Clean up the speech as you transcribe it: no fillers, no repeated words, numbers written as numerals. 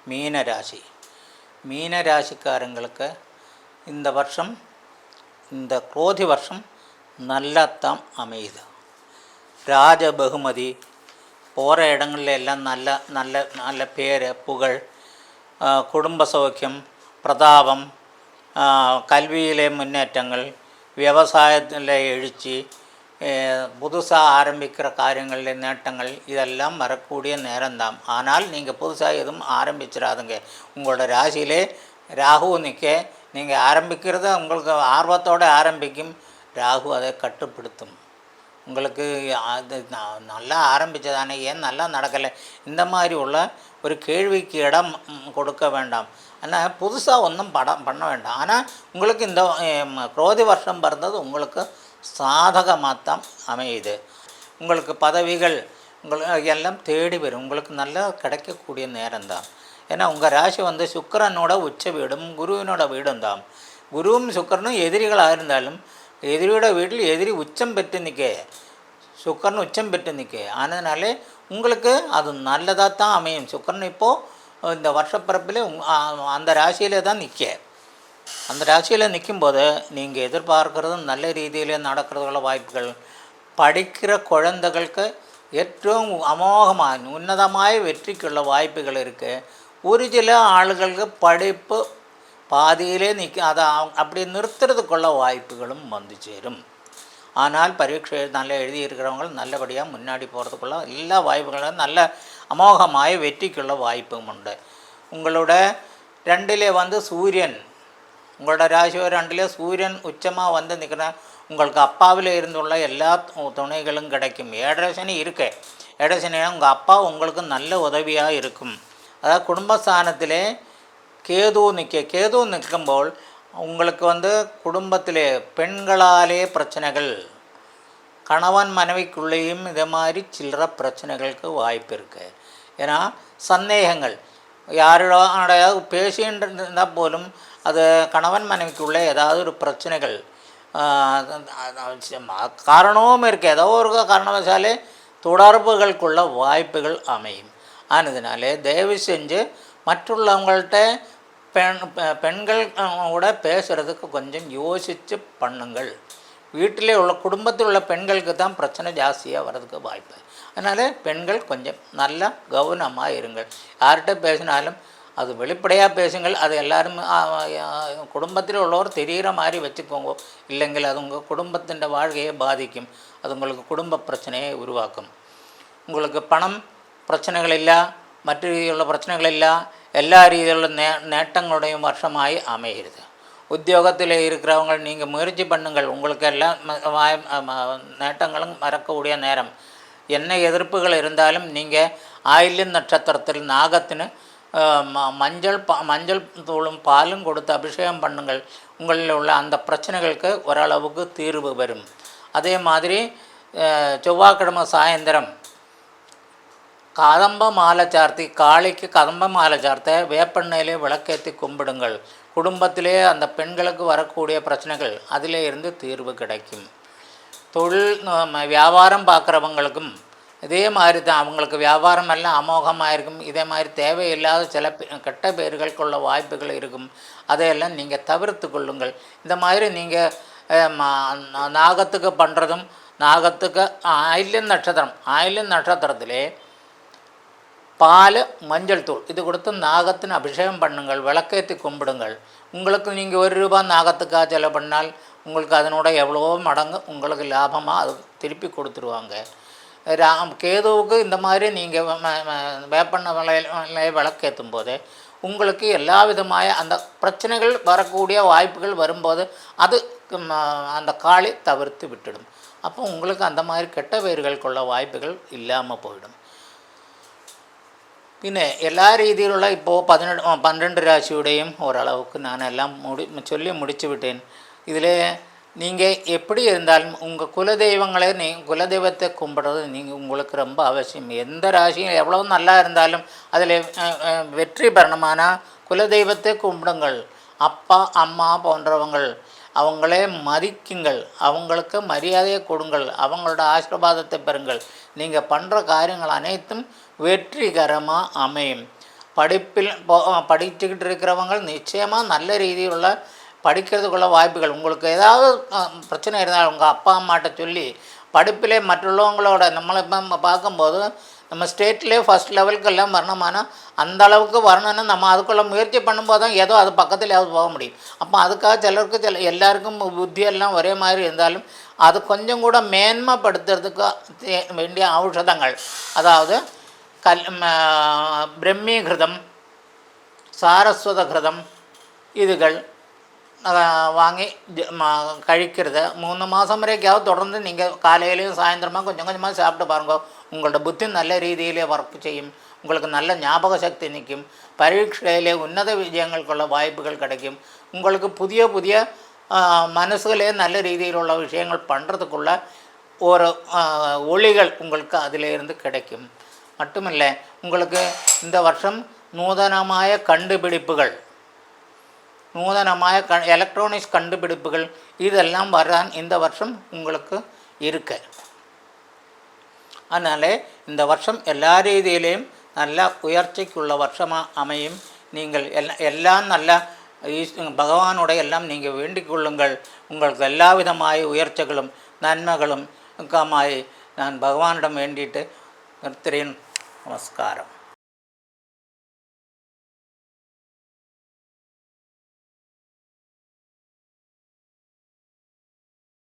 மீனராசி. மீனராசிக்காரங்களுக்கு இந்த வருஷம், இந்த குரோதி வருஷம் நல்லாத்தான் அமையுது. ராஜ பகுமதி, போகிற இடங்கள்ல எல்லாம் நல்ல நல்ல நல்ல பேர், புகழ், குடும்ப சௌக்கியம், பிரதாபம், கல்வியிலே முன்னேற்றங்கள், விவசாயத்தில் எழுச்சி, புதுசாக ஆரம்பிக்கிற காரியங்களில் நேட்டங்கள், இதெல்லாம் வரக்கூடிய நேரம்தான். ஆனால் நீங்கள் புதுசாக எதுவும் ஆரம்பிச்சிடாதுங்க. உங்களோட ராசியிலே ராகு நிற்க, நீங்கள் ஆரம்பிக்கிறது உங்களுக்கு ஆர்வத்தோடு ஆரம்பிக்கும். ராகு அதை கட்டுப்படுத்தும். உங்களுக்கு அது நல்லா ஆரம்பித்ததானே, ஏன் நல்லா நடக்கலை, இந்த மாதிரி உள்ள ஒரு கேள்விக்கு இடம் கொடுக்க வேண்டாம். ஆனால் புதுசாக ஒன்றும் பண்ண வேண்டாம். ஆனால் உங்களுக்கு இந்த குரோதி வருஷம் பிறந்தது உங்களுக்கு சாதகமாகத்தான் அமையுது. உங்களுக்கு பதவிகள் உங்களுக்கு எல்லாம் தேடி வரும். உங்களுக்கு நல்லா கிடைக்கக்கூடிய நேரம்தான். ஏன்னா உங்கள் ராசி சுக்கிரனோட உச்ச வீடும் குருவினோட வீடும் தான். குருவும் சுக்கிரனும் எதிரிகளாக இருந்தாலும் எதிரியோட வீட்டில் எதிரி உச்சம் பெற்று நிற்க, சுக்கிரன் உச்சம் பெற்று நிற்க. அதனாலே உங்களுக்கு அது நல்லதாக தான் அமையும். சுக்கிரன் இப்போது இந்த வருஷப்பிறப்பில் அந்த ராசியிலே தான் நிற்க. அந்த ராசியில் நிற்கும்போது நீங்கள் எதிர்பார்க்குறதும் நல்ல ரீதியில் நடக்கிறதுக்குள்ள வாய்ப்புகள். படிக்கிற குழந்தைகளுக்கு ഏറ്റവും அமோகமாக உன்னதമായ வெற்றிக்குள்ள வாய்ப்புகள் இருக்குது. ஒரு சில ஆளுகளுக்கு படிப்பு பாதியிலே அதை அப்படி நிறுத்துறதுக்குள்ள வாய்ப்புகளும் வந்து சேரும். ஆனால் பரீட்சை நல்லா எழுதியிருக்கிறவங்க நல்லபடியாக முன்னாடி போகிறதுக்குள்ள எல்லா வாய்ப்புகளும் நல்ல அமோகമായ வெற்றிக்குள்ள வாய்ப்பும் உண்டு. உங்களோட 2லே சூரியன், உங்களோட ராசி 2லே சூரியன் உச்சமாக நிற்கிற உங்களுக்கு அப்பாவில் இருந்துள்ள எல்லா துணைகளும் கிடைக்கும். ஏழரை சனி இருக்கு. ஏழரை சனினா உங்கள் அப்பா உங்களுக்கு நல்ல உதவியாக இருக்கும். அதாவது குடும்பஸ்தானத்திலே கேது நிற்கும்போது உங்களுக்கு குடும்பத்திலே பெண்களாலே பிரச்சனைகள், கணவன் மனைவிக்குள்ளேயும் இதே மாதிரி சில்லற பிரச்சனைகளுக்கு வாய்ப்பு இருக்குது. ஏன்னா சந்தேகங்கள், யாரோடையாவது பேசின்னு இருந்தால் போலும் அது கணவன் மனைவிக்குள்ளே ஏதாவது ஒரு பிரச்சனைகள் காரணமும் இருக்குது. ஏதோ ஒரு காரணவசாலே தொடர்புகளுக்குள்ள வாய்ப்புகள் அமையும். ஆனதுனாலே தயவு செஞ்சு மற்றுள்ளவங்கள்ட்ட பெண்கள் கூட பேசுகிறதுக்கு கொஞ்சம் யோசித்து பண்ணுங்கள். வீட்டிலே உள்ள குடும்பத்தில் உள்ள பெண்களுக்கு தான் பிரச்சனை ஜாஸ்தியாக வர்றதுக்கு வாய்ப்பு. அதனால் பெண்கள் கொஞ்சம் நல்லா கவனமாக இருங்கள். யார்கிட்ட பேசினாலும் அது வெளிப்படையாக பேசுங்கள். அது எல்லாரும் குடும்பத்தில் உள்ளவர் தெரிகிற மாதிரி வச்சுக்கோங்க. இல்லைங்கள் அது உங்கள் குடும்பத்தின் வாழ்க்கையை பாதிக்கும். அது உங்களுக்கு குடும்ப பிரச்சனையை உருவாக்கும். உங்களுக்கு பணம் பிரச்சனைகள் இல்லை, மற்ற ரீதியிலுள்ள பிரச்சனைகள் இல்லை, எல்லா ரீதியிலுள்ள நேட்டங்களுடையும் வருஷமாகி அமைகிறது. உத்தியோகத்தில் இருக்கிறவங்க நீங்கள் முயற்சி பண்ணுங்கள். உங்களுக்கு எல்லாம் நேட்டங்களும் மறக்கக்கூடிய நேரம். என்ன எதிர்ப்புகள் இருந்தாலும் நீங்கள் ஆயில்யம் நட்சத்திரத்தில் நாகத்தின்னு மஞ்சள் தூளும் பாலும் கொடுத்து அபிஷேகம் பண்ணுங்கள். உங்களில் உள்ள அந்த பிரச்சனைகளுக்கு ஓரளவுக்கு தீர்வு வரும். அதே மாதிரி செவ்வாய்க்கிழமை சாயந்தரம் கதம்ப மாலை சார்த்தி, காளிக்கு கதம்ப மாலை சார்த்த வேப்பெண்ணெயிலே விளக்கேற்றி கும்பிடுங்கள். குடும்பத்திலே அந்த பெண்களுக்கு வரக்கூடிய பிரச்சனைகள் அதிலே இருந்து தீர்வு கிடைக்கும். தொழில் வியாபாரம் பார்க்குறவங்களுக்கும் இதே மாதிரி தான். அவங்களுக்கு வியாபாரம் எல்லாம் அமோகமாக இருக்கும். இதே மாதிரி தேவையில்லாத சில கெட்ட பேர்களுக்குள்ள வாய்ப்புகள் இருக்கும். அதையெல்லாம் நீங்கள் தவிர்த்து கொள்ளுங்கள். இந்த மாதிரி நீங்கள் நாகத்துக்கு பண்ணுறதும், நாகத்துக்கு ஆயில்யம் நட்சத்திரத்திலே பால் மஞ்சள் தூள் இது கொடுத்து நாகத்தின் அபிஷேகம் பண்ணுங்கள். விளக்கேற்றி கும்பிடுங்கள். உங்களுக்கு நீங்கள் ₹1 நாகத்துக்காக செலவு பண்ணால் உங்களுக்கு அதனோட எவ்வளவோ மடங்கு உங்களுக்கு லாபமாக அது திருப்பி கொடுத்துருவாங்க. கேதுவுக்கு இந்த மாதிரி நீங்கள் வேப்பெண்ணெய் விளக்கேற்றும் போது உங்களுக்கு எல்லா விதമായ அந்த பிரச்சனைகள் வரக்கூடிய வாய்ப்புகள் வரும்போது அது அந்த காளி தவிர்த்து விட்டுடும். அப்போ உங்களுக்கு அந்த மாதிரி கெட்ட பேர்களுக்குள்ள வாய்ப்புகள் இல்லாமல் போயிடும். പിന്നെ എല്ലാ രീതിയിലുള്ള ഇപ്പോൾ 12 ராசியுடையும் ஓரளவுக்கு நான் எல்லாம் சொல்லி முடிச்சு விட்டேன். இதில் நீங்கள் எப்படி இருந்தாலும் உங்கள் குலதெய்வத்தை கும்பிட்றது உங்களுக்கு ரொம்ப அவசியம். எந்த ராசியும் எவ்வளோ நல்லா இருந்தாலும் அதில் வெற்றி பெறணுமானால் குலதெய்வத்தை கும்பிடுங்கள். அப்பா அம்மா போன்றவங்கள் அவங்களே மதிக்குங்கள். அவங்களுக்கு மரியாதையை கொடுங்கள். அவங்களோட ஆசீர்வாதத்தை பெறுங்கள். நீங்கள் பண்ணுற காரியங்கள் அனைத்தும் வெற்றிகரமாக அமையும். படிப்பில் படிச்சுக்கிட்டு இருக்கிறவங்க நிச்சயமாக நல்ல ரீதியிலுள்ள படிக்கிறதுக்குள்ள வாய்ப்புகள். உங்களுக்கு ஏதாவது பிரச்சனை இருந்தால் உங்கள் அப்பா அம்மாட்ட சொல்லி படிப்பிலே மற்றுள்ளவங்களோட நம்மளை இப்போ பார்க்கும்போது நம்ம ஸ்டேட்லேயே ஃபஸ்ட் லெவலுக்கெல்லாம் வரணுமானா அந்த அளவுக்கு வரணும்னா நம்ம அதுக்குள்ளே முயற்சி பண்ணும்போது தான் ஏதோ அது பக்கத்துலையாவது போக முடியும். அப்போ அதுக்காக சிலருக்கு எல்லாருக்கும் புத்தியெல்லாம் ஒரே மாதிரி இருந்தாலும் அது கொஞ்சம் கூட மேன்மைப்படுத்துறதுக்கு வேண்டிய ஔஷதங்கள், அதாவது பிரம்மீகிருதம், சாரஸ்வத கிருதம் இதுகள் வாங்கி கழிக்கிறத 3 மாதம் வரைக்காவது தொடர்ந்து நீங்கள் காலையிலையும் சாயந்தரமாக கொஞ்சம் கொஞ்சமாக சாப்பிட்டு பாருங்க. உங்களோட புத்தி நல்ல ரீதியிலே ஒர்க் செய்யும். உங்களுக்கு நல்ல ஞாபக சக்தி நிற்கும். பரீட்சையிலே உன்னத விஜயங்களுக்குள்ள வாய்ப்புகள் கிடைக்கும். உங்களுக்கு புதிய புதிய மனசுகளே நல்ல ரீதியிலுள்ள விஷயங்கள் பண்ணுறதுக்குள்ள ஒரு ஒளிகள் உங்களுக்கு அதிலிருந்து கிடைக்கும். மட்டுமில்லை, உங்களுக்கு இந்த வருஷம் நூதனമായ கண்டுபிடிப்புகள், நூதனമായ எலக்ட்ரானிக்ஸ் கண்டுபிடிப்புகள் இதெல்லாம் வரான் இந்த வருஷம் உங்களுக்கு இருக்கு. அதனால் இந்த வருஷம் எல்லா ரீதியிலையும் நல்ல உயர்ச்சிக்குள்ள வருஷமாக அமையும். நீங்கள் எல்லாம் நல்ல பகவானோட எல்லாம் நீங்கள் வேண்டிக் கொள்ளுங்கள். உங்களுக்கு எல்லா விதമായ உயர்ச்சிகளும் நன்மைகளும் காமாய் நான் பகவானிடம் வேண்டிட்டு நிறுத்துகிறேன். நமஸ்காரம்.